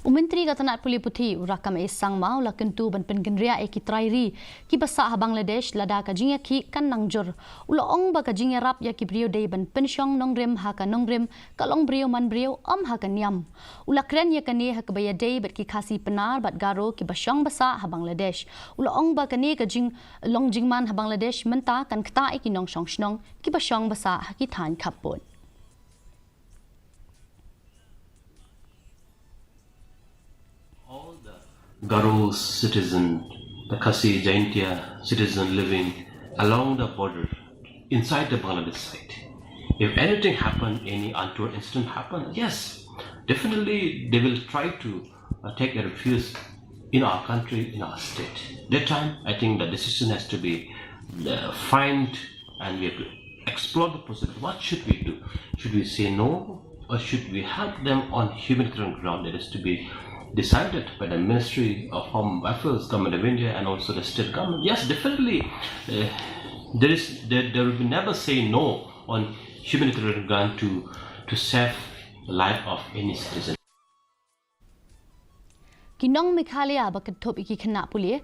Myntri katanat puli puthi urakam esang mau la Kyntu ban Pynkynriah ki Trai ri ki basa Bangladesh Lada ka Jingiakhih kan nangjor ulo ong ba ka Jingiarap ya ki brio dei ban pensyong nongrem ha ka nongrem kalong brio man brio ha ka niam ula kren ya kane ha ka baya dei bat ki KHASI penar bat garo ki basyong basa Bangladesh ulo ong ba kane ka jing long jingman Bangladesh menta kan kta ki nong shong shnong ki basyong basa ha ki than khapon Garo citizen, the KHASI Jingiakhih citizen living along the border inside the Bangladesh side. If anything happen, any untoward incident happen, yes, definitely they will try to take a refuge in our country, in our state. That time, I think the decision has to be find and we have to explore the possibility. What should we do? Should we say no, or should we help them on humanitarian ground? That is to be decided by the Ministry of Home Affairs, Government of India, and also the state government. Yes, definitely, there will be never say no on humanitarian ground to save the life of any citizen. Kinong Mikhalia ba kadthop iki khana puli